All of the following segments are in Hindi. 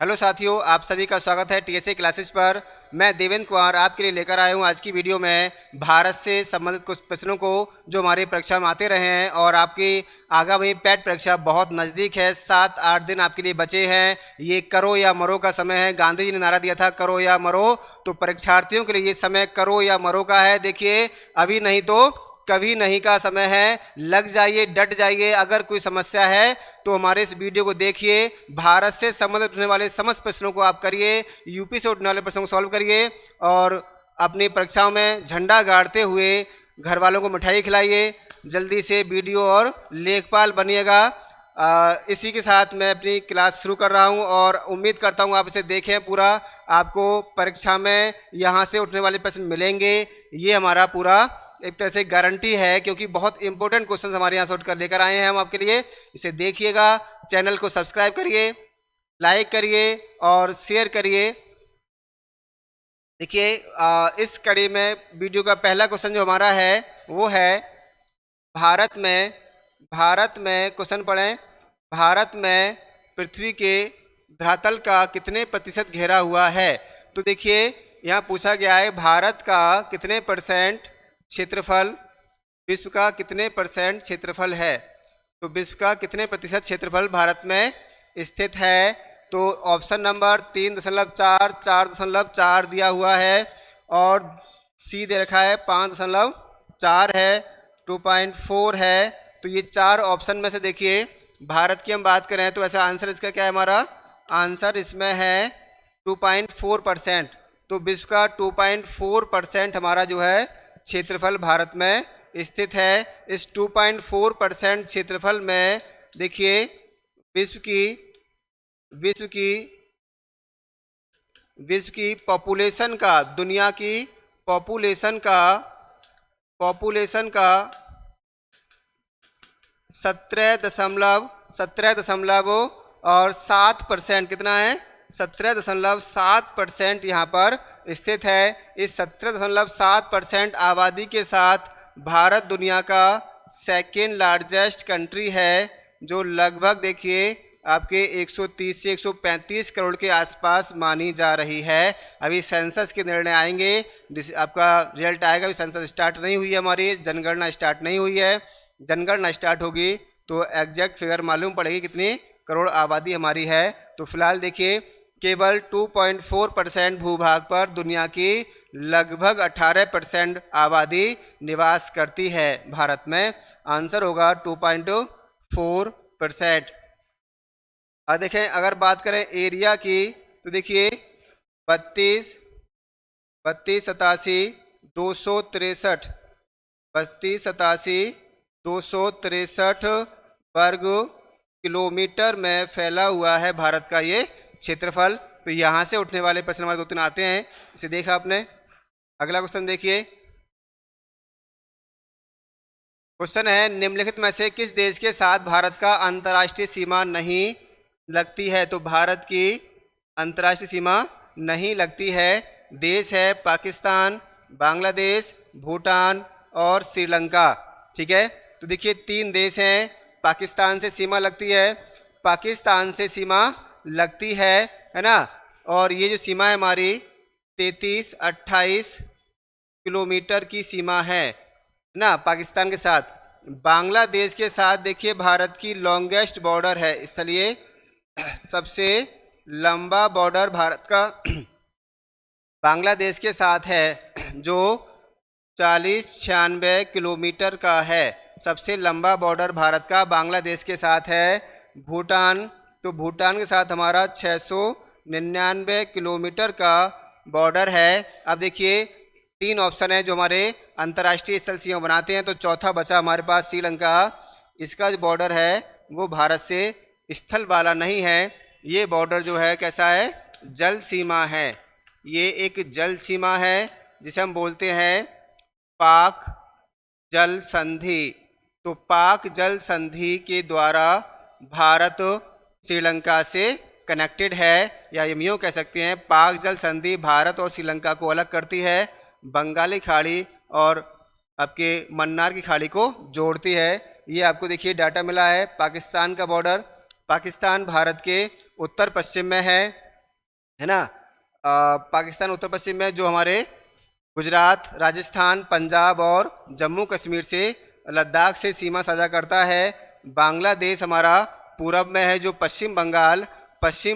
हेलो साथियों, आप सभी का स्वागत है टीएसए क्लासेस पर। मैं देवेंद्र कुमार आपके लिए लेकर आया हूं आज की वीडियो में भारत से संबंधित कुछ प्रश्नों को जो हमारी परीक्षा में आते रहे हैं। और आपकी आगामी पैट परीक्षा बहुत नज़दीक है, 7-8 दिन आपके लिए बचे हैं। ये करो या मरो का समय है। गांधी जी ने नारा दिया था करो या मरो, तो परीक्षार्थियों के लिए ये समय करो या मरो का है। देखिए, अभी नहीं तो कभी नहीं का समय है। लग जाइए, डट जाइए। अगर कोई समस्या है तो हमारे इस वीडियो को देखिए। भारत से संबंधित होने वाले समस्त प्रश्नों को आप करिए, यूपी से उठने वाले प्रश्नों को सॉल्व करिए और अपनी परीक्षाओं में झंडा गाड़ते हुए घर वालों को मिठाई खिलाइए। जल्दी से वीडियो और लेखपाल बनिएगा। इसी के साथ मैं अपनी क्लास शुरू कर रहा हूं और उम्मीद करता हूं आप इसे देखें पूरा। आपको परीक्षा में यहाँ से उठने वाले प्रश्न मिलेंगे, ये हमारा पूरा एक तरह से गारंटी है, क्योंकि बहुत इंपॉर्टेंट क्वेश्चन हमारे यहाँ सोच कर लेकर आए हैं हम आपके लिए। इसे देखिएगा, चैनल को सब्सक्राइब करिए, लाइक करिए और शेयर करिए। देखिए, इस कड़ी में वीडियो का पहला क्वेश्चन जो हमारा है वो है भारत में क्वेश्चन पढ़ें। भारत में पृथ्वी के धरातल का कितने प्रतिशत घेरा हुआ है? तो देखिए, यहाँ पूछा गया है भारत का कितने परसेंट क्षेत्रफल, विश्व का कितने परसेंट क्षेत्रफल है। तो विश्व का कितने प्रतिशत क्षेत्रफल भारत में स्थित है? तो ऑप्शन नंबर 3.4, 4.4 दिया हुआ है और सी दे रखा है 5.4 है, 2.4 है। तो ये चार ऑप्शन में से देखिए, भारत की हम बात करें तो ऐसा आंसर इसका क्या है? हमारा आंसर इसमें है 2.4%। तो विश्व का 2.4% हमारा जो है क्षेत्रफल भारत में स्थित है। इस 2.4% क्षेत्रफल में देखिए विश्व की पॉपुलेशन का, दुनिया की पॉपुलेशन का 17.7% कितना है? 17.7% यहाँ पर स्थित है। इस 17.7% आबादी के साथ भारत दुनिया का सेकेंड लार्जेस्ट कंट्री है, जो लगभग देखिए आपके 130 से 135 करोड़ के आसपास मानी जा रही है। अभी सेंसस के निर्णय आएंगे, आपका रिजल्ट आएगा। अभी सेंसस स्टार्ट नहीं हुई है, हमारी जनगणना स्टार्ट नहीं हुई है। जनगणना स्टार्ट होगी तो एग्जैक्ट फिगर मालूम पड़ेगी कितनी करोड़ आबादी हमारी है। तो फिलहाल देखिए, केवल 2.4% भूभाग पर दुनिया की लगभग 18% आबादी निवास करती है भारत में। आंसर होगा 2.4%। और देखें, अगर बात करें एरिया की तो देखिए 32 263 वर्ग किलोमीटर में फैला हुआ है भारत का ये क्षेत्रफल। तो यहाँ से उठने वाले प्रश्न हमारे 2-3 आते हैं, इसे देखा आपने। अगला क्वेश्चन देखिए, क्वेश्चन है निम्नलिखित में से किस देश के साथ भारत का अंतर्राष्ट्रीय सीमा नहीं लगती है? तो भारत की अंतर्राष्ट्रीय सीमा नहीं लगती है। देश है पाकिस्तान, बांग्लादेश, भूटान और श्रीलंका। ठीक है, तो देखिए 3 देश हैं। पाकिस्तान से सीमा लगती है, पाकिस्तान से सीमा लगती है ना। और ये जो सीमा है हमारी 33-28 किलोमीटर की सीमा है ना पाकिस्तान के साथ। बांग्लादेश के साथ देखिए भारत की लॉन्गेस्ट बॉर्डर है, स्थलीय सबसे लंबा बॉर्डर भारत का बांग्लादेश के साथ है, जो 40-96 किलोमीटर का है। सबसे लंबा बॉर्डर भारत का बांग्लादेश के साथ है। भूटान, तो भूटान के साथ हमारा 699 किलोमीटर का बॉर्डर है। अब देखिए 3 ऑप्शन है जो हमारे अंतर्राष्ट्रीय स्थल सीमा बनाते हैं। तो चौथा बचा हमारे पास श्रीलंका। इसका जो बॉर्डर है वो भारत से स्थल वाला नहीं है, ये बॉर्डर जो है कैसा है? जल सीमा है। ये एक जल सीमा है जिसे हम बोलते हैं पाक जल संधि। तो पाक जल संधि के द्वारा भारत श्रीलंका से कनेक्टेड है, या हम यूँ कह सकते हैं पाक जल संधि भारत और श्रीलंका को अलग करती है, बंगाली खाड़ी और आपके मन्नार की खाड़ी को जोड़ती है। ये आपको देखिए डाटा मिला है। पाकिस्तान का बॉर्डर, पाकिस्तान भारत के उत्तर पश्चिम में है है ना। पाकिस्तान उत्तर पश्चिम में जो हमारे गुजरात, राजस्थान, पंजाब और जम्मू कश्मीर से लद्दाख से सीमा साझा करता है। बांग्लादेश हमारा पूरब में है, जो पश्चिम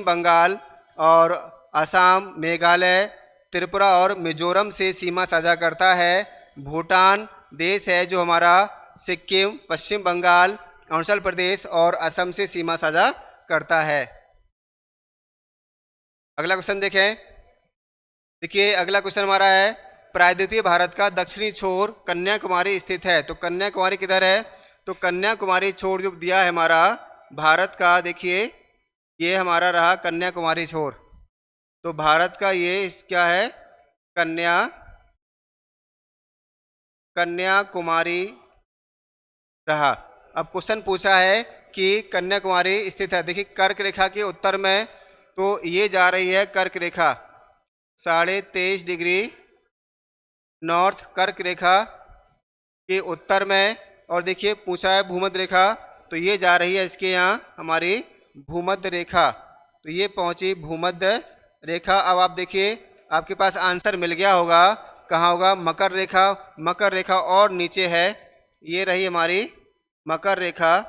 बंगाल और असम, मेघालय, त्रिपुरा और मिजोरम से सीमा साझा करता है। भूटान देश है जो हमारा सिक्किम, पश्चिम बंगाल, अरुणाचल प्रदेश और असम से सीमा साझा करता है। अगला क्वेश्चन देखें। देखिए अगला क्वेश्चन हमारा है, प्रायद्वीपीय भारत का दक्षिणी छोर कन्याकुमारी स्थित है। तो कन्याकुमारी किधर है? तो कन्याकुमारी छोर जो दिया है हमारा भारत का, देखिए ये हमारा रहा कन्याकुमारी छोर। तो भारत का ये क्या है? कन्याकुमारी रहा। अब क्वेश्चन पूछा है कि कन्याकुमारी स्थित है, देखिए कर्क रेखा के उत्तर में, तो ये जा रही है कर्क रेखा 23.5 डिग्री नॉर्थ कर्क रेखा के उत्तर में। और देखिए पूछा है भूमध्य रेखा, तो ये जा रही है इसके यहाँ हमारी भूमध्य रेखा, तो ये पहुंची भूमध्य रेखा। अब आप देखिए आपके पास आंसर मिल गया होगा, कहाँ होगा? मकर रेखा। मकर रेखा और नीचे है, ये रही हमारी मकर रेखा।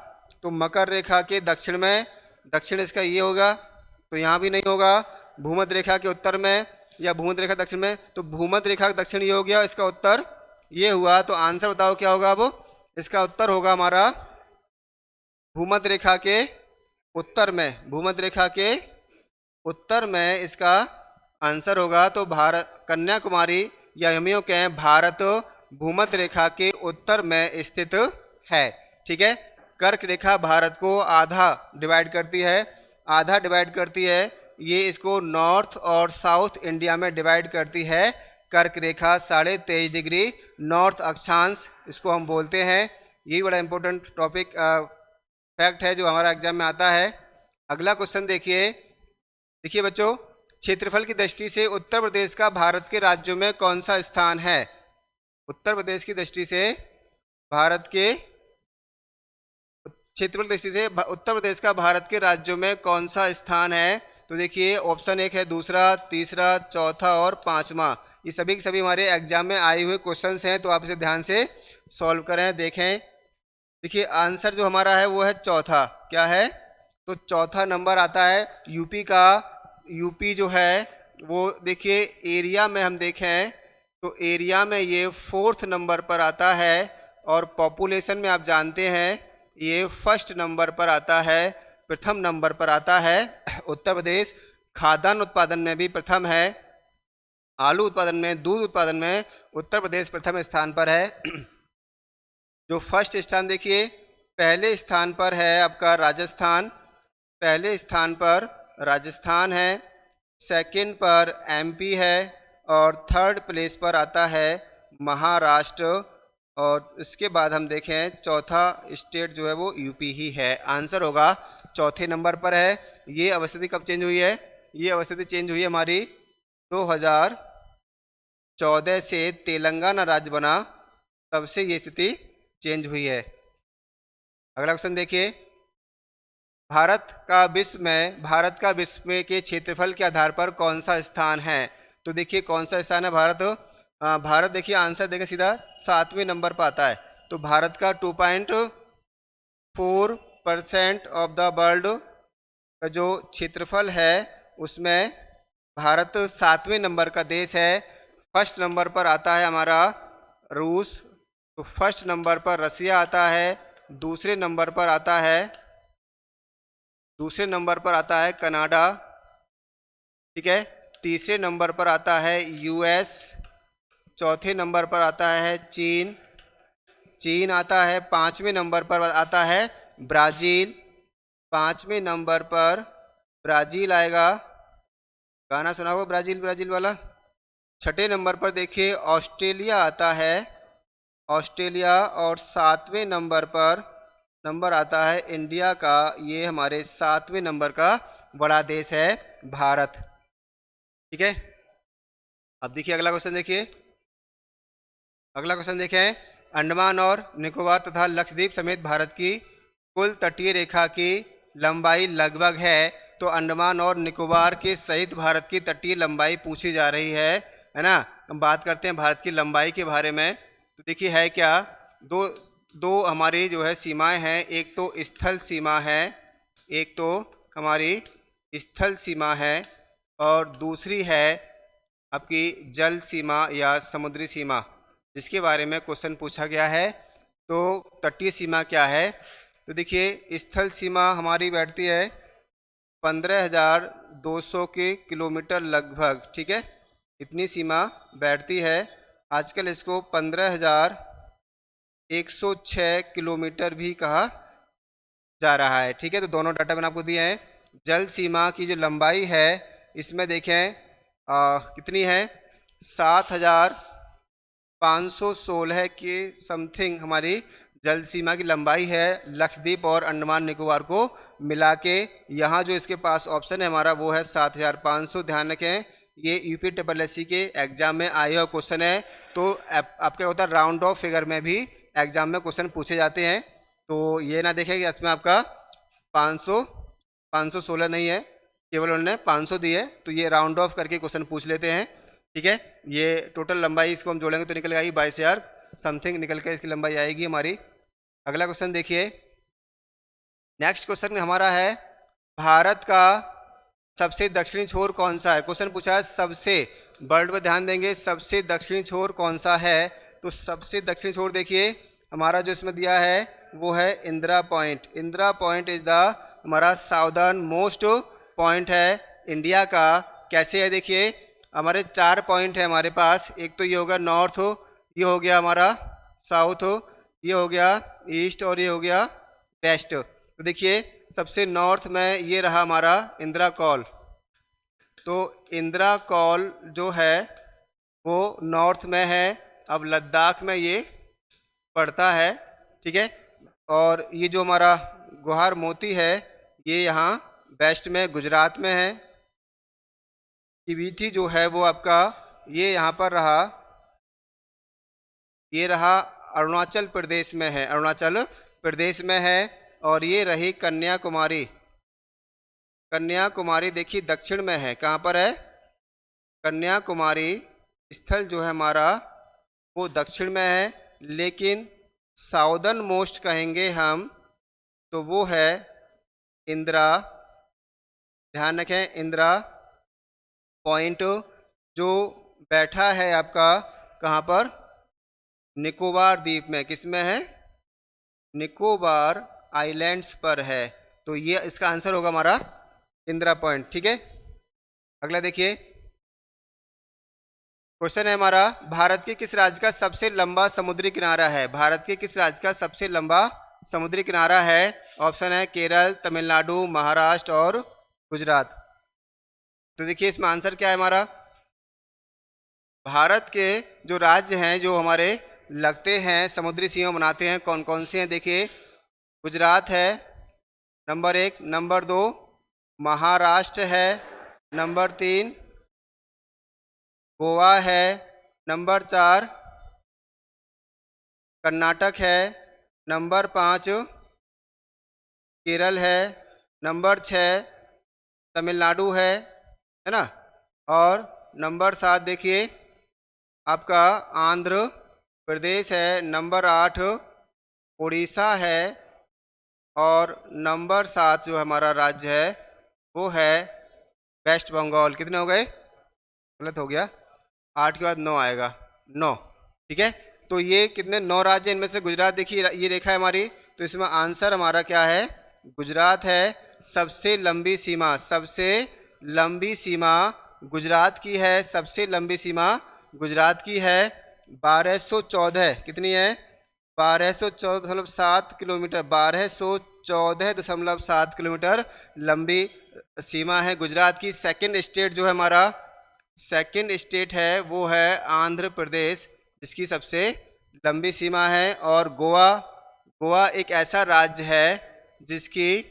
तो मकर रेखा के दक्षिण में, दक्षिण इसका ये होगा, तो यहाँ भी नहीं होगा। भूमध्य रेखा के उत्तर में या भूमध्य रेखा दक्षिण में, तो भूमध्य रेखा का दक्षिण ये हो गया, इसका उत्तर ये हुआ। तो आंसर बताओ क्या होगा? अब इसका उत्तर होगा हमारा भूमध्य रेखा के उत्तर में, भूमध्य रेखा के उत्तर में इसका आंसर होगा। तो भारत कन्याकुमारी या हम यूँ कहें भारत भूमध्य रेखा के उत्तर में स्थित है। ठीक है, कर्क रेखा भारत को आधा डिवाइड करती है, आधा डिवाइड करती है। ये इसको नॉर्थ और साउथ इंडिया में डिवाइड करती है। कर्क रेखा 23.5 डिग्री नॉर्थ अक्षांश इसको हम बोलते हैं। यही बड़ा इंपॉर्टेंट टॉपिक फैक्ट है जो हमारा एग्जाम में आता है। अगला क्वेश्चन देखिए। देखिए बच्चों, क्षेत्रफल की दृष्टि से उत्तर प्रदेश का भारत के राज्यों में कौन सा स्थान है? उत्तर प्रदेश की दृष्टि से भारत के क्षेत्रफल की दृष्टि से उत्तर प्रदेश का भारत के राज्यों में कौन सा स्थान है? तो देखिए ऑप्शन 1 है, दूसरा, तीसरा, चौथा और पांचवा। ये सभी के सभी हमारे एग्जाम में आए हुए क्वेश्चंस हैं, तो आप इसे ध्यान से सॉल्व करें, देखें। देखिए आंसर जो हमारा है वो है चौथा। क्या है? तो चौथा नंबर आता है यूपी का। यूपी जो है वो देखिए एरिया में हम देखें तो एरिया में ये 4th नंबर पर आता है, और पॉपुलेशन में आप जानते हैं ये 1st नंबर पर आता है, प्रथम नंबर पर आता है उत्तर प्रदेश। खाद्यान्न उत्पादन में भी प्रथम है, आलू उत्पादन में, दूध उत्पादन में उत्तर प्रदेश प्रथम स्थान पर है। जो फर्स्ट स्थान देखिए पहले स्थान पर है आपका राजस्थान, पहले स्थान पर राजस्थान है, सेकंड पर एमपी है, और थर्ड प्लेस पर आता है महाराष्ट्र, और इसके बाद हम देखें चौथा स्टेट जो है वो यूपी ही है। आंसर होगा चौथे नंबर पर है। ये अवस्थिति कब चेंज हुई है? ये अवस्थिति चेंज हुई है हमारी 2014 से तेलंगाना राज्य बना, तब से ये स्थिति चेंज हुई है। अगला क्वेश्चन देखिए। भारत का विश्व में के क्षेत्रफल के आधार पर कौन सा स्थान है? तो देखिए कौन सा स्थान है भारत? भारत देखिए आंसर देखिए सीधा 7वें नंबर पर आता है। तो भारत का 2.4% ऑफ द वर्ल्ड का जो क्षेत्रफल है उसमें भारत 7वें नंबर का देश है। फर्स्ट नंबर पर आता है हमारा रूस, तो फर्स्ट नंबर पर रसिया आता है, दूसरे नंबर पर आता है कनाडा, ठीक है, तीसरे नंबर पर आता है यूएस, चौथे नंबर पर आता है चीन आता है, 5वें नंबर पर आता है ब्राज़ील, 5वें नंबर पर ब्राज़ील आएगा, गाना सुना होगा ब्राज़ील वाला। 6ठे नंबर पर देखिए ऑस्ट्रेलिया आता है, ऑस्ट्रेलिया, और 7वें नंबर पर नंबर आता है इंडिया का। ये हमारे 7वें नंबर का बड़ा देश है भारत। ठीक है, अब देखिए अगला क्वेश्चन देखिए। अगला क्वेश्चन देखें, अंडमान और निकोबार तथा लक्षद्वीप समेत भारत की कुल तटीय रेखा की लंबाई लगभग है। तो अंडमान और निकोबार के सहित भारत की तटीय लंबाई पूछी जा रही है ना। हम बात करते हैं भारत की लंबाई के बारे में। तो देखिए है क्या, दो दो हमारी जो है सीमाएं हैं, एक तो स्थल सीमा है, एक तो हमारी स्थल सीमा है और दूसरी है आपकी जल सीमा या समुद्री सीमा, जिसके बारे में क्वेश्चन पूछा गया है। तो तटीय सीमा क्या है, तो देखिए स्थल सीमा हमारी बैठती है 15,200 के किलोमीटर लगभग, ठीक है, इतनी सीमा बैठती है। आजकल इसको 15,106 किलोमीटर भी कहा जा रहा है, ठीक है। तो दोनों डाटा मैंने आपको दिए हैं। जल सीमा की जो लंबाई है इसमें देखें कितनी है, 7,516 के समथिंग हमारी जल सीमा की लंबाई है लक्षद्वीप और अंडमान निकोबार को मिला के। यहाँ जो इसके पास ऑप्शन है हमारा वो है 7,500। ध्यान रखें ये UPSSC के एग्जाम में आया हुआ क्वेश्चन है। तो आपका होता है राउंड ऑफ फिगर में भी एग्जाम में क्वेश्चन पूछे जाते हैं। तो ये ना देखें कि इसमें आपका 516 नहीं है, केवल उन्होंने 500 दी है, तो ये राउंड ऑफ करके क्वेश्चन पूछ लेते हैं, ठीक है। ये टोटल लंबाई इसको हम जोड़ेंगे तो निकल आएगी 22,000 समथिंग निकल के इसकी लंबाई आएगी हमारी। अगला क्वेश्चन देखिए, नेक्स्ट क्वेश्चन हमारा है भारत का सबसे दक्षिणी छोर कौन सा है। क्वेश्चन पूछा है सबसे, वर्ड पर ध्यान देंगे, सबसे दक्षिणी छोर कौन सा है। तो सबसे दक्षिणी छोर देखिए हमारा जो इसमें दिया है वो है Indira point. Indira point is the हमारा साउदर्न मोस्ट पॉइंट है इंडिया का। कैसे है देखिए, हमारे 4 पॉइंट है हमारे पास। एक तो ये होगा नॉर्थ, ये हो गया हमारा साउथ, ये हो गया ईस्ट और ये हो गया वेस्ट। तो देखिए सबसे नॉर्थ में ये रहा हमारा इंदिरा कॉल। तो इंदिरा कॉल जो है वो नॉर्थ में है, अब लद्दाख में ये पड़ता है, ठीक है। और ये जो हमारा गुहार मोती है ये यहाँ वेस्ट में गुजरात में है। तिबीती जो है वो आपका ये यहाँ पर रहा, ये रहा अरुणाचल प्रदेश में है, अरुणाचल प्रदेश में है। और ये रही कन्याकुमारी। कन्याकुमारी देखिए दक्षिण में है, कहाँ पर है, कन्याकुमारी स्थल जो है हमारा वो दक्षिण में है, लेकिन साउदर्न मोस्ट कहेंगे हम तो वो है इंदिरा। ध्यान रखें इंदिरा पॉइंट जो बैठा है आपका कहाँ पर, निकोबार द्वीप में। किस में है, निकोबार आइलैंड्स पर है। तो ये इसका आंसर होगा हमारा इंदिरा पॉइंट, ठीक है। अगला देखिए क्वेश्चन है हमारा भारत के किस राज्य का सबसे लंबा समुद्री किनारा है। भारत के किस राज्य का सबसे लंबा समुद्री किनारा है। ऑप्शन है केरल, तमिलनाडु, महाराष्ट्र और गुजरात। तो देखिए इसमें आंसर क्या है हमारा, भारत के जो राज्य हैं जो हमारे लगते हैं समुद्री सीमा बनाते हैं कौन कौन से हैं। देखिए गुजरात है नंबर 1, नंबर 2 महाराष्ट्र है, नंबर 3 गोवा है, नंबर 4 कर्नाटक है, नंबर 5 केरल है, नंबर 6 तमिलनाडु है ना, और नंबर 7 देखिए आपका आंध्र प्रदेश है, नंबर 8 उड़ीसा है, और नंबर 7 जो हमारा राज्य है वो है वेस्ट बंगाल। कितने हो गए, गलत हो गया, 8 के बाद 9 आएगा, 9, ठीक है। तो ये कितने 9 राज्य, इनमें से गुजरात देखिए ये रेखा है हमारी, तो इसमें आंसर हमारा क्या है, गुजरात है। सबसे लंबी सीमा, सबसे लंबी सीमा गुजरात की है, सबसे लंबी सीमा गुजरात की है 1214। कितनी है, 1214.7 किलोमीटर, 1214.7 किलोमीटर लंबी सीमा है गुजरात की। सेकंड स्टेट जो है हमारा, सेकंड स्टेट है वो है आंध्र प्रदेश, जिसकी सबसे लंबी सीमा है। और गोवा, गोवा एक ऐसा राज्य है जिसकी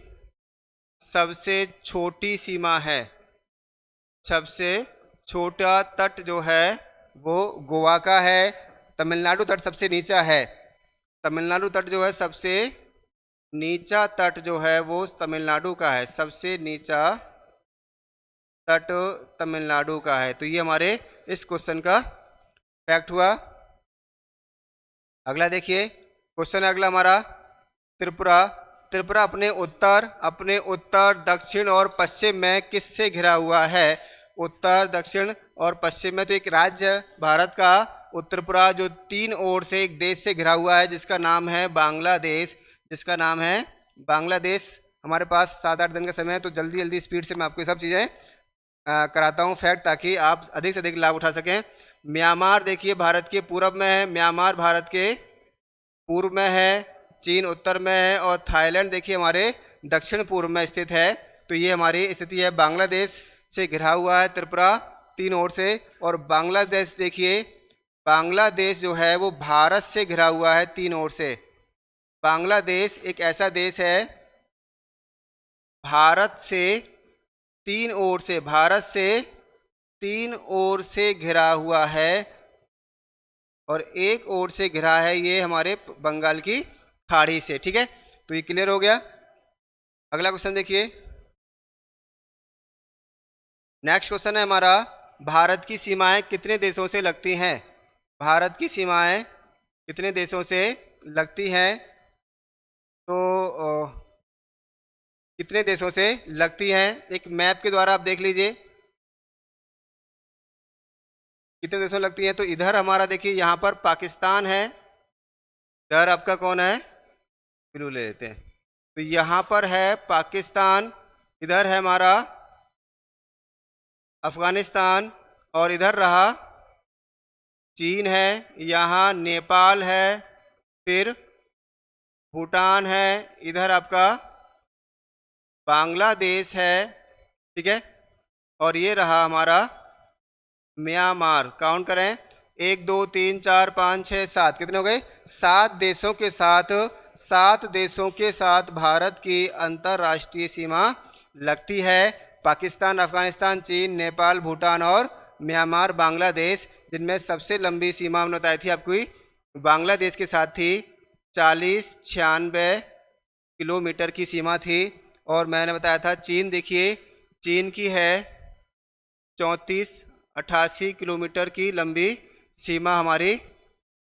सबसे छोटी सीमा है, सबसे छोटा तट जो है वो गोवा का है। तमिलनाडु तट सबसे नीचा है, तमिलनाडु तट जो है सबसे नीचा तट जो है वो तमिलनाडु का है, सबसे नीचा तट तमिलनाडु का है। तो ये हमारे इस क्वेश्चन का फैक्ट हुआ। अगला देखिए, क्वेश्चन है अगला हमारा, त्रिपुरा। त्रिपुरा अपने उत्तर दक्षिण और पश्चिम में किससे घिरा हुआ है? उत्तर दक्षिण और पश्चिम में तो एक राज्य भारत का त्रिपुरा जो 3 ओर से एक देश से घिरा हुआ है जिसका नाम है बांग्लादेश। जिसका नाम है बांग्लादेश। हमारे पास 7-8 दिन का समय है तो जल्दी जल्दी स्पीड से मैं आपको सब चीज़ें कराता हूँ फैक्ट, ताकि आप अधिक से अधिक लाभ उठा सकें। म्यांमार देखिए भारत के पूर्व में है, म्यांमार भारत के पूर्व में है, चीन उत्तर में है और थाईलैंड देखिए हमारे दक्षिण पूर्व में स्थित है। तो ये हमारी स्थिति है, बांग्लादेश से घिरा हुआ है त्रिपुरा 3 ओर से। और बांग्लादेश देखिए, बांग्लादेश जो है वो भारत से घिरा हुआ है 3 ओर से। बांग्लादेश एक ऐसा देश है भारत से 3 ओर से, भारत से 3 ओर से घिरा हुआ है और एक ओर से घिरा है ये हमारे बंगाल की खाड़ी से। ठीक है, तो ये क्लियर हो गया। अगला क्वेश्चन देखिए, नेक्स्ट क्वेश्चन है हमारा, भारत की सीमाएं कितने देशों से लगती हैं? भारत की सीमाएं कितने देशों से लगती हैं? तो कितने देशों से लगती हैं एक मैप के द्वारा आप देख लीजिए कितने देशों में लगती हैं। तो इधर हमारा देखिए यहाँ पर पाकिस्तान है, इधर आपका कौन है, ब्लू ले लेते हैं। तो यहाँ पर है पाकिस्तान, इधर है हमारा अफगानिस्तान और इधर रहा चीन है, यहाँ नेपाल है, फिर भूटान है, इधर आपका बांग्लादेश है। ठीक है, और ये रहा हमारा म्यांमार। काउंट करें, 1 2 3 4 5 6 7, कितने हो गए? 7 देशों के साथ, 7 देशों के साथ भारत की अंतर्राष्ट्रीय सीमा लगती है। पाकिस्तान, अफगानिस्तान, चीन, नेपाल, भूटान और म्यांमार, बांग्लादेश, जिनमें सबसे लंबी सीमा हमने बताई थी आपको बांग्लादेश के साथ थी, 40-96 किलोमीटर की सीमा थी। और मैंने बताया था चीन, देखिए चीन की है 34-88 किलोमीटर की लंबी सीमा हमारी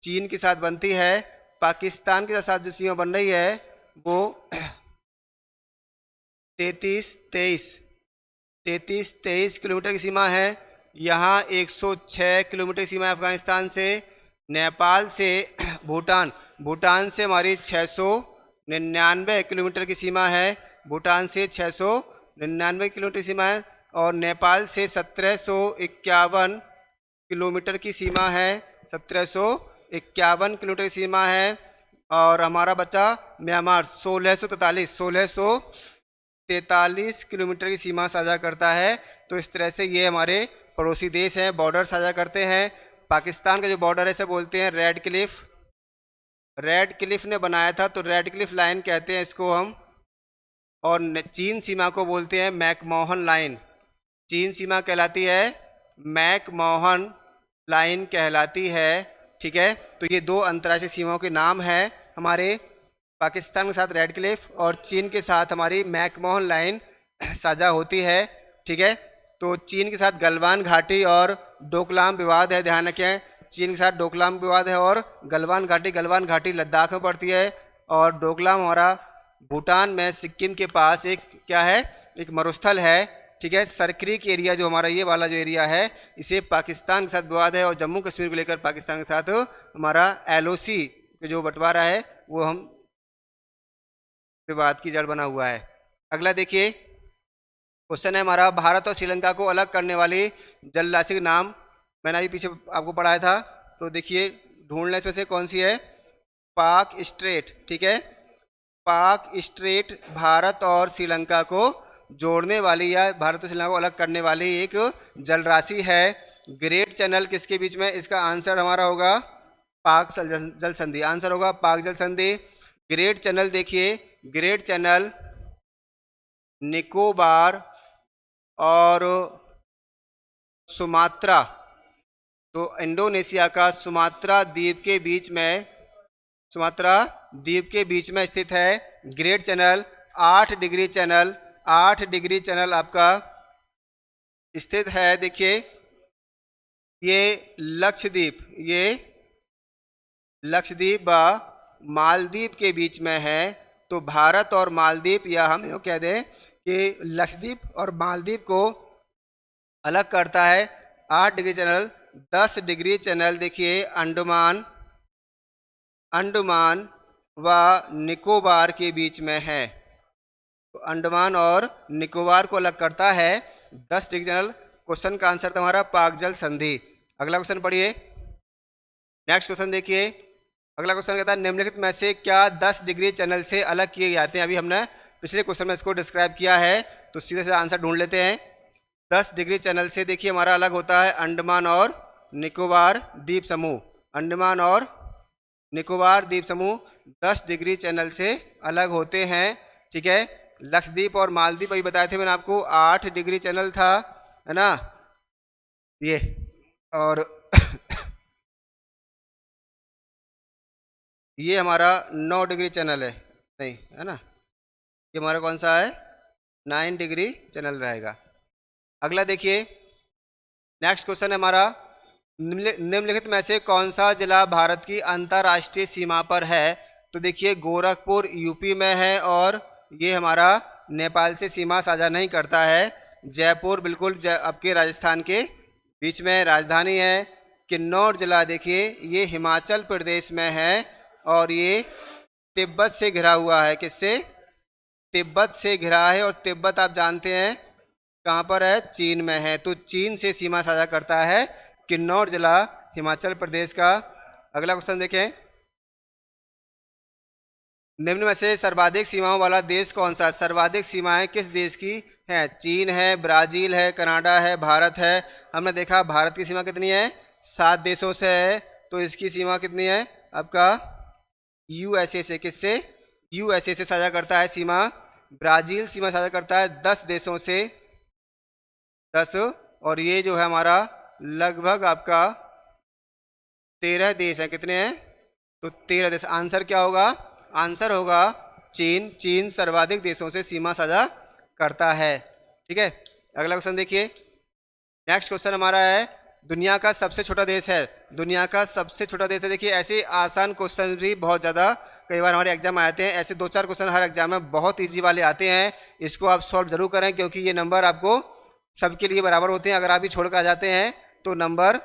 चीन के साथ बनती है। पाकिस्तान के साथ जो सीमा बन रही है वो 33-23 किलोमीटर की सीमा है। यहाँ 106 किलोमीटर की सीमा है अफगानिस्तान से। नेपाल से भूटान से हमारी 699 किलोमीटर की सीमा है, भूटान से 699 किलोमीटर की सीमा है। और नेपाल से 1751 किलोमीटर की सीमा है, 1751 किलोमीटर की सीमा है। और हमारा बचा म्यांमार, 1643 किलोमीटर की सीमा साझा करता है। तो इस तरह से ये हमारे पड़ोसी देश हैं, बॉर्डर साझा करते हैं। पाकिस्तान का जो बॉर्डर है इसे बोलते हैं रेड क्लिफ ने बनाया था, तो रेड क्लिफ लाइन कहते हैं इसको हम। और चीन सीमा को बोलते हैं मैकमोहन लाइन। चीन सीमा कहलाती है मैकमोहन लाइन कहलाती है। ठीक है, तो ये 2 अंतर्राष्ट्रीय सीमाओं के नाम हैं हमारे। पाकिस्तान के साथ रेड क्लिफ और चीन के साथ हमारी मैकमोहन लाइन साझा होती है। ठीक है, तो चीन के साथ गलवान घाटी और डोकलाम विवाद है, ध्यान रखें। चीन के साथ डोकलाम विवाद है और गलवान घाटी लद्दाख में पड़ती है। और डोकलाम हमारा भूटान में सिक्किम के पास एक क्या है, एक मरुस्थल है। ठीक है, सरक्रीक एरिया जो हमारा ये वाला जो एरिया है इसे पाकिस्तान के साथ विवाद है। और जम्मू कश्मीर को लेकर पाकिस्तान के साथ हमारा LOC जो बंटवारा है वो हम विवाद की जड़ बना हुआ है। अगला देखिए क्वेश्चन है हमारा, भारत और श्रीलंका को अलग करने वाली जलराशि का नाम। मैंने अभी पीछे आपको पढ़ाया था, तो देखिए ढूंढने इसमें से कौन सी है, पाक स्ट्रेट। ठीक है, पाक स्ट्रेट भारत और श्रीलंका को जोड़ने वाली या भारत और श्रीलंका को अलग करने वाली एक जलराशि है। ग्रेट चैनल किसके बीच में? इसका आंसर हमारा होगा पाक जल संधि। आंसर होगा पाक जल संधि। ग्रेट चैनल देखिए, ग्रेट चैनल निकोबार और सुमात्रा, तो इंडोनेशिया का सुमात्रा द्वीप के बीच में स्थित है ग्रेट चैनल। 8 डिग्री चैनल आपका स्थित है। देखिए ये लक्षद्वीप, ये लक्षद्वीप व मालदीव के बीच में है। तो भारत और मालदीव, या हम यूँ कह दें कि लक्षद्वीप और मालदीव को अलग करता है 8 डिग्री चैनल। 10 डिग्री चैनल देखिए अंडमान, अंडमान व निकोबार के बीच में है। तो अंडमान और निकोबार को अलग करता है 10 डिग्री चैनल। क्वेश्चन का आंसर तुम्हारा पाक जल संधि। अगला क्वेश्चन पढ़िए। नेक्स्ट क्वेश्चन देखिए। अगला क्वेश्चन कहता है निम्नलिखित में से क्या 10 डिग्री चैनल से अलग किए जाते हैं। अभी हमने पिछले क्वेश्चन में इसको डिस्क्राइब किया है, तो सीधे से आंसर ढूंढ लेते हैं। 10 डिग्री चैनल से देखिए हमारा अलग होता है अंडमान और निकोबार द्वीप समूह। अंडमान और निकोबार द्वीप समूह 10 डिग्री चैनल से अलग होते हैं। ठीक है। लक्षद्वीप और मालदीव अभी बताए थे मैंने आपको 8 डिग्री चैनल था, है ना ये, और ये हमारा 9 डिग्री चैनल है, नहीं है ना, ये हमारा कौन सा है 9 डिग्री चैनल रहेगा। अगला देखिए। नेक्स्ट क्वेश्चन है हमारा निम्नलिखित में से कौन सा जिला भारत की अंतर्राष्ट्रीय सीमा पर है। तो देखिए गोरखपुर यूपी में है और ये हमारा नेपाल से सीमा साझा नहीं करता है। जयपुर बिल्कुल आपके राजस्थान के बीच में राजधानी है। किन्नौर जिला देखिए ये हिमाचल प्रदेश में है और ये तिब्बत से घिरा हुआ है। किससे? तिब्बत से घिरा है, और तिब्बत आप जानते हैं कहाँ पर है, चीन में है। तो चीन से सीमा साझा करता है किन्नौर जिला हिमाचल प्रदेश का। अगला क्वेश्चन देखें। निम्न में से सर्वाधिक सीमाओं वाला देश कौन सा? सर्वाधिक सीमाएं किस देश की हैं? चीन है, ब्राज़ील है, कनाडा है, भारत है। हमने देखा भारत की सीमा कितनी है, 7 देशों से है। तो इसकी सीमा कितनी है आपका, यूएसए से। किससे? यूएसए से साझा करता है सीमा। ब्राज़ील सीमा साझा करता है 10 देशों से, 10। और ये जो है हमारा लगभग आपका 13 देश है। कितने हैं? तो 13 देश। आंसर क्या होगा? आंसर होगा चीन। चीन सर्वाधिक देशों से सीमा साझा करता है। ठीक है। अगला क्वेश्चन देखिए। नेक्स्ट क्वेश्चन हमारा है दुनिया का सबसे छोटा देश है। दुनिया का सबसे छोटा देश है। देखिए ऐसे आसान क्वेश्चन भी बहुत ज़्यादा कई बार हमारे एग्जाम में आते हैं। ऐसे 2-4 क्वेश्चन हर एग्जाम में बहुत ईजी वाले आते हैं। इसको आप सॉल्व जरूर करें, क्योंकि ये नंबर आपको सबके लिए बराबर होते हैं। अगर आप भी छोड़ कर आ जाते हैं तो नंबर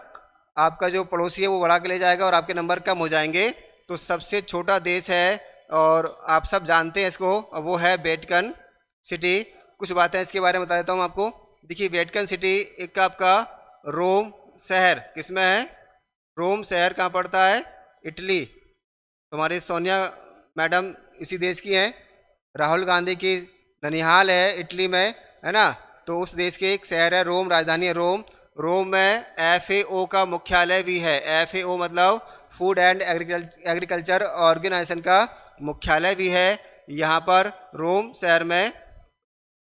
आपका जो पड़ोसी है वो बढ़ा के ले जाएगा और आपके नंबर कम हो जाएंगे। तो सबसे छोटा देश है और आप सब जानते हैं इसको, वो है वेटिकन सिटी। कुछ बातें इसके बारे में बता देता हूँ आपको। देखिए वेटिकन सिटी एक आपका रोम शहर, किसमें है? रोम शहर कहाँ पड़ता है? इटली। तुम्हारी सोनिया मैडम इसी देश की हैं। राहुल गांधी की ननिहाल है इटली में, है ना। तो उस देश के एक शहर है रोम, राजधानी है रोम। रोम में FAO का मुख्यालय भी है। FAO मतलब फूड एंड एग्रीकल्चर ऑर्गेनाइजेशन का मुख्यालय भी है। यहाँ पर रोम शहर में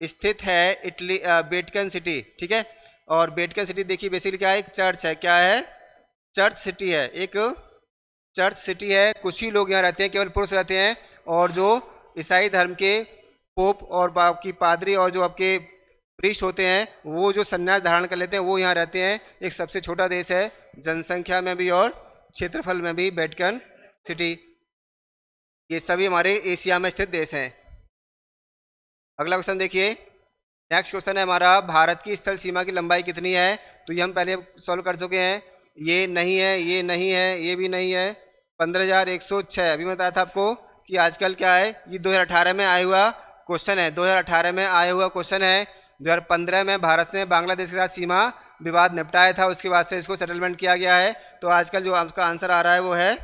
स्थित है इटली वेटिकन सिटी। ठीक है। और वेटिकन सिटी देखिए बेसिकली क्या है, एक चर्च है। क्या है? चर्च सिटी है, एक चर्च सिटी है। कुछ ही लोग यहाँ रहते हैं, केवल पुरुष रहते हैं। और जो ईसाई धर्म के पोप और आपकी पादरी और जो आपके प्रीस्ट होते हैं वो जो संन्यास धारण कर लेते हैं वो यहाँ रहते हैं। एक सबसे छोटा देश है जनसंख्या में भी और क्षेत्रफल में भी वेटिकन सिटी। ये सभी हमारे एशिया में स्थित देश हैं। अगला क्वेश्चन देखिए। नेक्स्ट क्वेश्चन है हमारा भारत की स्थल सीमा की लंबाई कितनी है। तो ये हम पहले सॉल्व कर चुके हैं। ये नहीं है, ये नहीं है, ये भी नहीं है। 15,106। अभी मैं बताया था आपको कि आजकल क्या है, ये 2018 में आया हुआ क्वेश्चन है। 2018 में आया हुआ क्वेश्चन है। 2015 में भारत ने बांग्लादेश के साथ सीमा विवाद निपटाया था, उसके बाद से इसको सेटलमेंट किया गया है। तो आजकल जो आपका आंसर आ रहा है वो है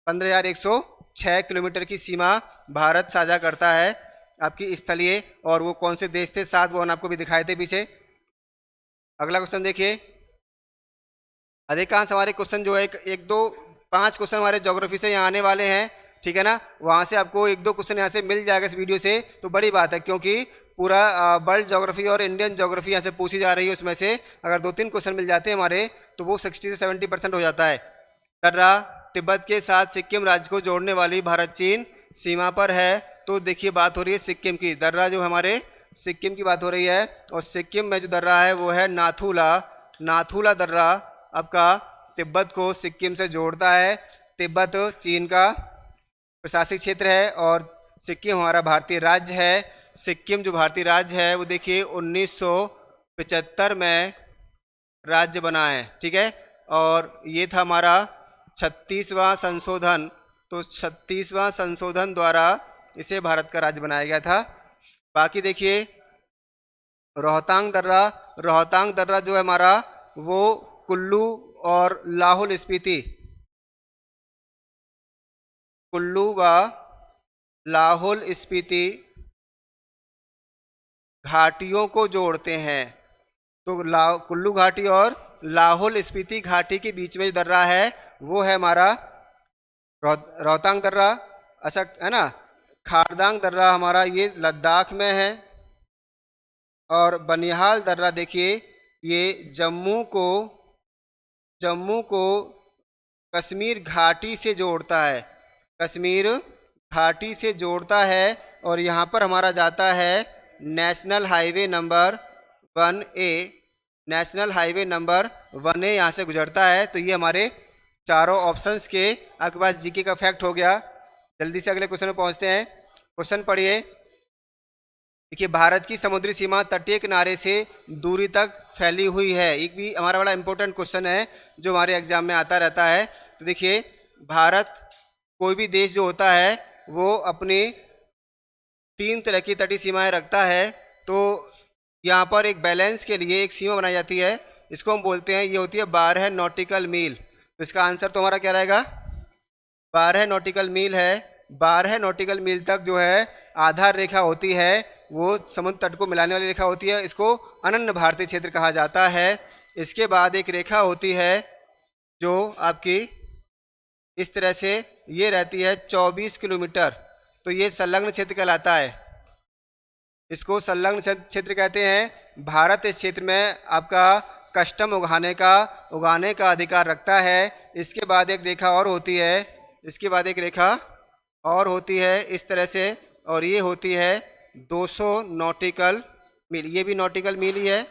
15,106 किलोमीटर की सीमा भारत साझा करता है आपकी स्थलीय। और वो कौन से देश थे, 7 वो आपको भी दिखाए थे पीछे। अगला क्वेश्चन देखिए। अधिकांश हमारे क्वेश्चन जो है 1-2-5 क्वेश्चन हमारे ज्योग्राफी से यहाँ आने वाले हैं। ठीक है ना। वहाँ से आपको 1-2 क्वेश्चन यहाँ से मिल जाएगा इस वीडियो से, तो बड़ी बात है, क्योंकि पूरा वर्ल्ड ज्योग्राफी और इंडियन ज्योग्राफी यहाँ से पूछी जा रही है। उसमें से अगर 2-3 क्वेश्चन मिल जाते हैं हमारे तो वो 60 से 70% हो जाता है। दर्रा तिब्बत के साथ सिक्किम राज्य को जोड़ने वाली भारत चीन सीमा पर है। तो देखिए बात हो रही है सिक्किम की। दर्रा जो हमारे सिक्किम की बात हो रही है, और सिक्किम में जो दर्रा है वो है नाथूला। नाथूला दर्रा आपका तिब्बत को सिक्किम से जोड़ता है। तिब्बत चीन का प्रशासनिक क्षेत्र है और सिक्किम हमारा भारतीय राज्य है। सिक्किम जो भारतीय राज्य है वो देखिए 1975 में राज्य बना है, ठीक है। और ये था हमारा 36वां संशोधन, तो 36वां संशोधन द्वारा इसे भारत का राज्य बनाया गया था। बाकी देखिए रोहतांग दर्रा, रोहतांग दर्रा जो है हमारा वो कुल्लू और लाहौल स्पीति, कुल्लू व लाहौल स्पीति घाटियों को जोड़ते हैं। तो कुल्लू घाटी और लाहौल स्पीति घाटी के बीच में जो दर्रा है वो है हमारा रोहतांग दर्रा, ऐसा है ना। खारदांग दर्रा हमारा ये लद्दाख में है, और बनिहाल दर्रा देखिए ये जम्मू को कश्मीर घाटी से जोड़ता है, कश्मीर घाटी से जोड़ता है। और यहाँ पर हमारा जाता है national highway number 1A, national highway number 1A यहाँ से गुजरता है। तो ये हमारे चारों ऑप्शंस के आपके पास जीके का फैक्ट हो गया। जल्दी से अगले क्वेश्चन में पहुँचते हैं। क्वेश्चन पढ़िए। देखिए भारत की समुद्री सीमा तटीय किनारे से दूरी तक फैली हुई है। एक भी हमारा बड़ा इंपॉर्टेंट क्वेश्चन है जो हमारे एग्जाम में आता रहता है। तो देखिए भारत, कोई भी देश जो होता है वो अपनी 3 तरह की तटीय सीमाएं रखता है। तो यहाँ पर एक बैलेंस के लिए एक सीमा बनाई जाती है, इसको हम बोलते हैं, ये होती है 12 नॉटिकल मील। तो इसका आंसर तो हमारा क्या रहेगा, 12 नॉटिकल मील है। 12 नॉटिकल मील तक जो है आधार रेखा होती है, वो समुद्र तट को मिलाने वाली रेखा होती है, इसको अनन्य भारतीय क्षेत्र कहा जाता है। इसके बाद एक रेखा होती है जो आपकी इस तरह से ये रहती है 24 किलोमीटर, तो ये संलग्न क्षेत्र कहलाता है, इसको संलग्न क्षेत्र कहते हैं। भारत इस क्षेत्र में आपका कस्टम उगाने का अधिकार रखता है। इसके बाद एक रेखा और होती है, इसके बाद एक रेखा और होती है इस तरह से, और ये होती है 200 नॉटिकल मील, ये भी नॉटिकल मील ही है,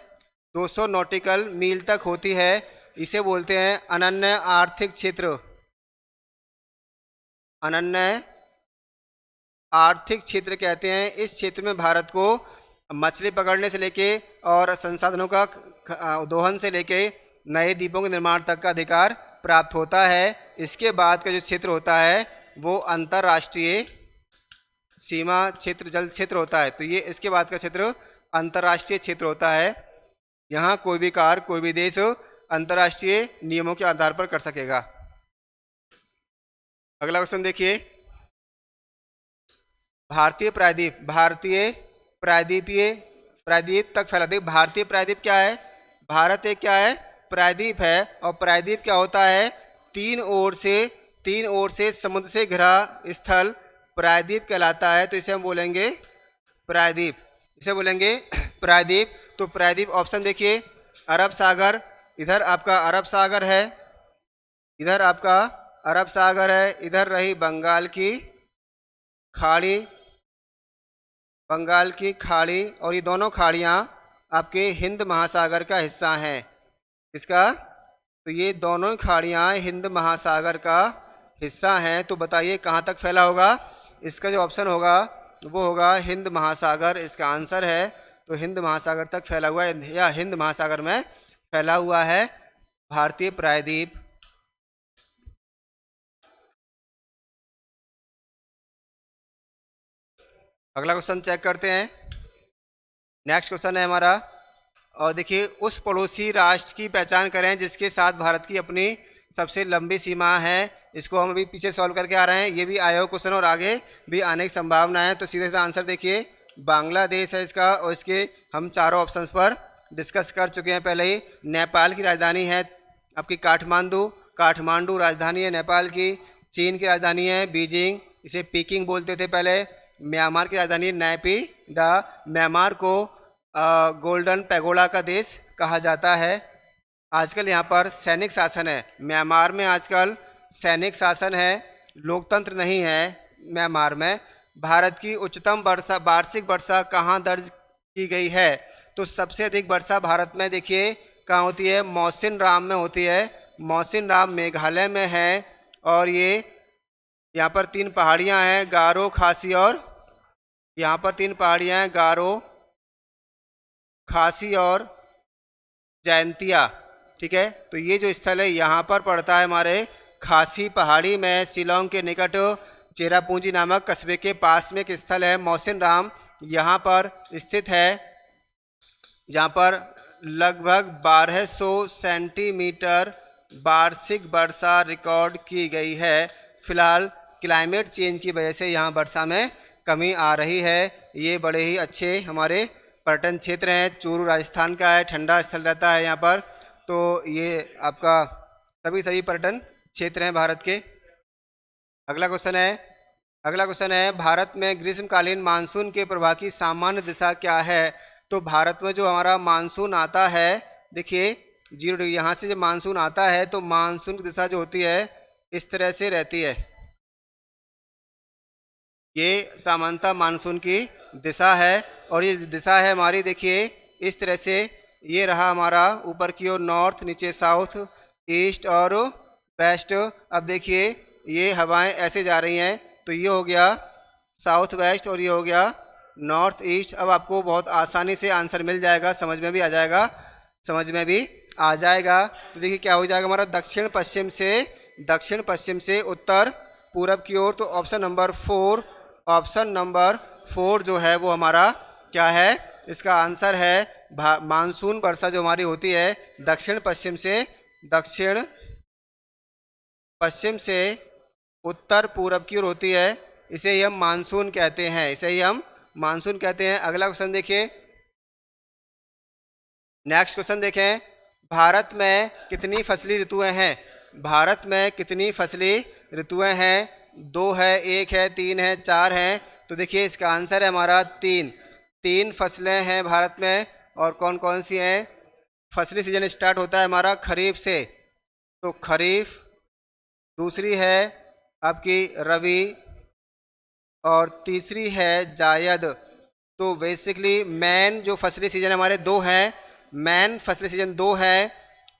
200 नॉटिकल मील तक होती है। इसे बोलते हैं अनन्य आर्थिक क्षेत्र, अनन्य आर्थिक क्षेत्र कहते हैं। इस क्षेत्र में भारत को मछली पकड़ने से लेके और संसाधनों का दोहन से लेके नए द्वीपों के निर्माण तक का अधिकार प्राप्त होता है। इसके बाद का जो क्षेत्र होता है वो अंतर्राष्ट्रीय सीमा क्षेत्र, जल क्षेत्र होता है। तो ये इसके बाद का क्षेत्र अंतर्राष्ट्रीय क्षेत्र होता है। यहाँ कोई भी कार्य, कोई भी देश अंतर्राष्ट्रीय नियमों के आधार पर कर सकेगा। अगला क्वेश्चन देखिए। भारतीय प्रायद्वीप, भारतीय प्रायद्वीप तक फैला। देखिए भारतीय प्रायद्वीप क्या है, भारत एक क्या है, प्रायद्वीप है। और प्रायद्वीप क्या होता है, तीन ओर से समुद्र से घिरा स्थल प्रायद्वीप कहलाता है। तो इसे हम बोलेंगे प्रायद्वीप, इसे बोलेंगे प्रायद्वीप। तो प्रायद्वीप ऑप्शन देखिए, अरब सागर, इधर आपका अरब सागर है, इधर आपका अरब सागर है, इधर रही बंगाल की खाड़ी, और ये दोनों खाड़ियाँ आपके हिंद महासागर का हिस्सा हैं। इसका, तो ये दोनों खाड़ियाँ हिंद महासागर का हिस्सा हैं। तो बताइए कहाँ तक फैला होगा, इसका जो ऑप्शन होगा वो होगा हिंद महासागर, इसका आंसर है। तो हिंद महासागर तक फैला हुआ है, या हिंद महासागर में फैला हुआ है भारतीय प्रायद्वीप। अगला क्वेश्चन चेक करते हैं। नेक्स्ट क्वेश्चन है हमारा, और देखिए उस पड़ोसी राष्ट्र की पहचान करें जिसके साथ भारत की अपनी सबसे लंबी सीमा है। इसको हम अभी पीछे सॉल्व करके आ रहे हैं, ये भी आया हुआ क्वेश्चन और आगे भी आने की संभावना है। तो सीधे सीधा आंसर देखिए, बांग्लादेश है इसका, और इसके हम चारों ऑप्शंस पर डिस्कस कर चुके हैं पहले ही। नेपाल की राजधानी है आपकी काठमांडू राजधानी है नेपाल की। चीन की राजधानी है बीजिंग, इसे पीकिंग बोलते थे पहले। म्यांमार की राजधानी नैपीडा, म्यांमार को गोल्डन पैगोडा का देश कहा जाता है। आजकल यहाँ पर सैनिक शासन है, म्यांमार में आजकल सैनिक शासन है, लोकतंत्र नहीं है म्यांमार में। भारत की उच्चतम वार्षिक वर्षा कहाँ दर्ज की गई है। तो सबसे अधिक वर्षा भारत में देखिए कहाँ होती है, मौसिनराम में होती है। मौसिनराम मेघालय में है और ये यहाँ पर 3 पहाड़ियाँ हैं, गारो, खासी और यहाँ पर 3 पहाड़ियाँ हैं, गारो, खासी और जयंतिया। ठीक है, तो ये जो स्थल है यहाँ पर पड़ता है हमारे खासी पहाड़ी में, शिलोंग के निकट चेरापूंजी नामक कस्बे के पास में एक स्थल है मौसिनराम, यहाँ पर स्थित है। यहाँ पर लगभग 1200 सेंटीमीटर वार्षिक वर्षा रिकॉर्ड की गई है। फिलहाल क्लाइमेट चेंज की वजह से यहाँ वर्षा में कमी आ रही है। ये बड़े ही अच्छे हमारे पर्यटन क्षेत्र हैं। चूरू राजस्थान का है, ठंडा स्थल रहता है यहाँ पर। तो ये आपका सभी पर्यटन क्षेत्र हैं भारत के। अगला क्वेश्चन है भारत में ग्रीष्मकालीन मानसून के प्रवाह की सामान्य दिशा क्या है। तो भारत में जो हमारा मानसून आता है, देखिए 0 डिग्री यहाँ से जब मानसून आता है तो मानसून की दिशा जो होती है इस तरह से रहती है। ये सामान्यतः मानसून की दिशा है और ये दिशा है हमारी, देखिए इस तरह से ये रहा हमारा ऊपर की ओर नॉर्थ, नीचे साउथ, ईस्ट और वेस्ट। अब देखिए ये हवाएं ऐसे जा रही हैं, तो ये हो गया साउथ वेस्ट और ये हो गया नॉर्थ ईस्ट। अब आपको बहुत आसानी से आंसर मिल जाएगा, समझ में भी आ जाएगा। तो देखिए क्या हो जाएगा हमारा दक्षिण पश्चिम से उत्तर पूरब की ओर। तो ऑप्शन नंबर 4 जो है वो हमारा क्या है, इसका आंसर है मानसून वर्षा जो हमारी होती है दक्षिण पश्चिम से उत्तर पूरब की ओर होती है। इसे ही हम मानसून कहते हैं। अगला क्वेश्चन देखिए, नेक्स्ट क्वेश्चन देखें, भारत में कितनी फसली ऋतुएं हैं। भारत में कितनी फसली ऋतुएं हैं, 2 है, 1 है, 3 है, 4 हैं। तो देखिए इसका आंसर है हमारा 3 फसलें हैं भारत में। और कौन कौन सी हैं, फसली सीजन स्टार्ट होता है हमारा खरीफ से, तो खरीफ, दूसरी है आपकी रबी और तीसरी है जायद। तो बेसिकली मेन जो फसली सीजन हमारे 2 हैं,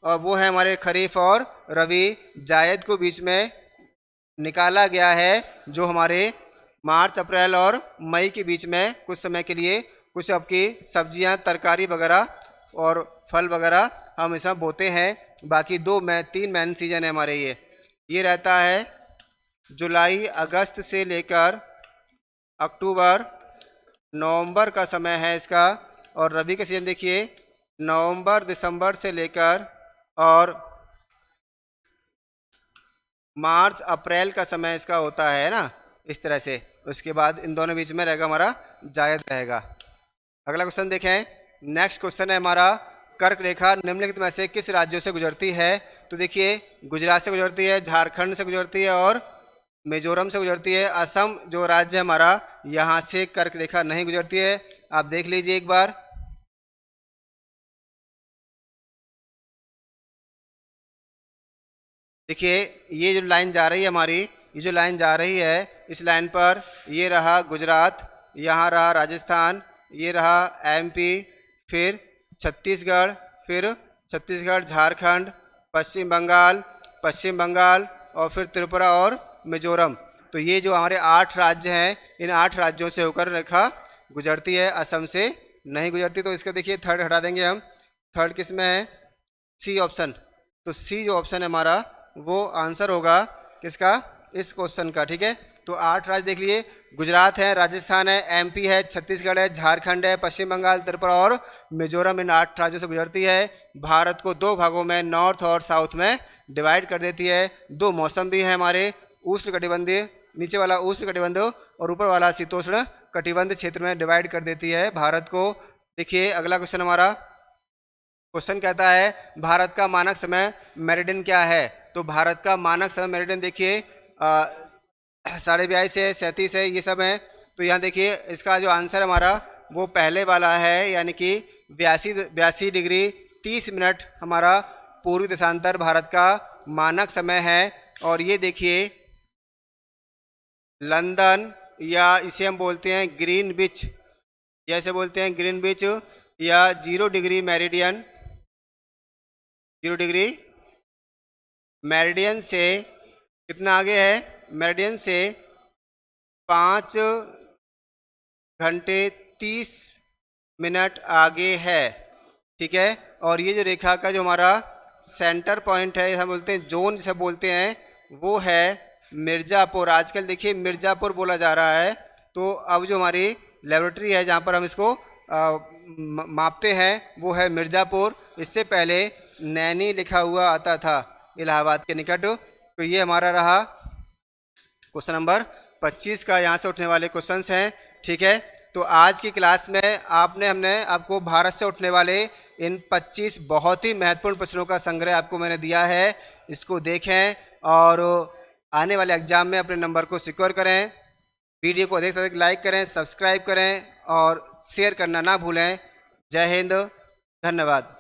और वो है हमारे खरीफ और रबी। जायद को बीच में निकाला गया है जो हमारे मार्च, अप्रैल और मई के बीच में कुछ समय के लिए कुछ आपकी सब्जियां, तरकारी वगैरह और फल वगैरह हम इसमें बोते हैं। बाकी 3 मेन सीजन है हमारे। ये रहता है जुलाई अगस्त से लेकर अक्टूबर नवंबर का समय है इसका। और रबी का सीजन देखिए नवंबर दिसंबर से लेकर और मार्च अप्रैल का समय इसका होता है ना, इस तरह से। उसके बाद इन दोनों बीच में रहेगा हमारा जायद रहेगा। अगला क्वेश्चन देखें, नेक्स्ट क्वेश्चन है हमारा, कर्क रेखा निम्नलिखित में से किस राज्यों से गुजरती है। तो देखिए गुजरात से गुजरती है, झारखंड से गुजरती है और मिजोरम से गुजरती है। असम जो राज्य है हमारा, यहाँ से कर्क रेखा नहीं गुजरती है। आप देख लीजिए एक बार, देखिए ये जो लाइन जा रही है हमारी, इस लाइन पर ये रहा गुजरात, यहाँ रहा राजस्थान, ये रहा एमपी, फिर छत्तीसगढ़, झारखंड, पश्चिम बंगाल और फिर त्रिपुरा और मिजोरम। तो ये जो हमारे 8 राज्य हैं, इन 8 राज्यों से होकर रेखा गुजरती है, असम से नहीं गुजरती। तो इसका देखिए थर्ड हटा देंगे हम। थर्ड किस में है, सी ऑप्शन। तो सी जो ऑप्शन है हमारा वो आंसर होगा किसका, इस क्वेश्चन का। ठीक है, तो 8 राज्य देख लिए, गुजरात है, राजस्थान है, एमपी है, छत्तीसगढ़ है, झारखंड है, पश्चिम बंगाल, त्रिपुरा और मिजोरम। इन 8 राज्यों से गुजरती है। भारत को 2 भागों में, नॉर्थ और साउथ में डिवाइड कर देती है। 2 मौसम भी हैं हमारे, उष्ण कटिबंधीय, नीचे वाला उष्ण कटिबंध और ऊपर वाला शीतोष्ण कटिबंध क्षेत्र में डिवाइड कर देती है भारत को। देखिए अगला क्वेश्चन हमारा, क्वेश्चन कहता है भारत का मानक समय मेरिडियन क्या है। तो भारत का मानक समय मेरिडियन देखिए 22:30 है, 37 है, ये सब है। तो यहाँ देखिए इसका जो आंसर हमारा वो पहले वाला है, यानी कि 82 डिग्री 30 मिनट हमारा पूर्वी देशांतर भारत का मानक समय है। और ये देखिए लंदन, या इसे हम बोलते हैं ग्रीनविच, या इसे बोलते हैं ग्रीनविच या 0 डिग्री मेरिडियन। 0 डिग्री मेरिडियन से कितना आगे है? मेरिडियन से 5 घंटे 30 मिनट आगे है। ठीक है। और ये जो रेखा का जो हमारा सेंटर पॉइंट है, हम बोलते हैं जोन जिसे बोलते हैं, वो है मिर्ज़ापुर। आजकल देखिए मिर्ज़ापुर बोला जा रहा है। तो अब जो हमारी लेबोरेटरी है जहाँ पर हम इसको मापते हैं वो है मिर्ज़ापुर। इससे पहले नैनी लिखा हुआ आता था इलाहाबाद के निकट। तो ये हमारा रहा क्वेश्चन नंबर 25 का, यहाँ से उठने वाले क्वेश्चंस हैं। ठीक है। तो आज की क्लास में हमने आपको भारत से उठने वाले इन 25 बहुत ही महत्वपूर्ण प्रश्नों का संग्रह आपको मैंने दिया है। इसको देखें और आने वाले एग्जाम में अपने नंबर को सिक्योर करें। वीडियो को अधिक से अधिक लाइक करें, सब्सक्राइब करें और शेयर करना ना भूलें। जय हिंद, धन्यवाद।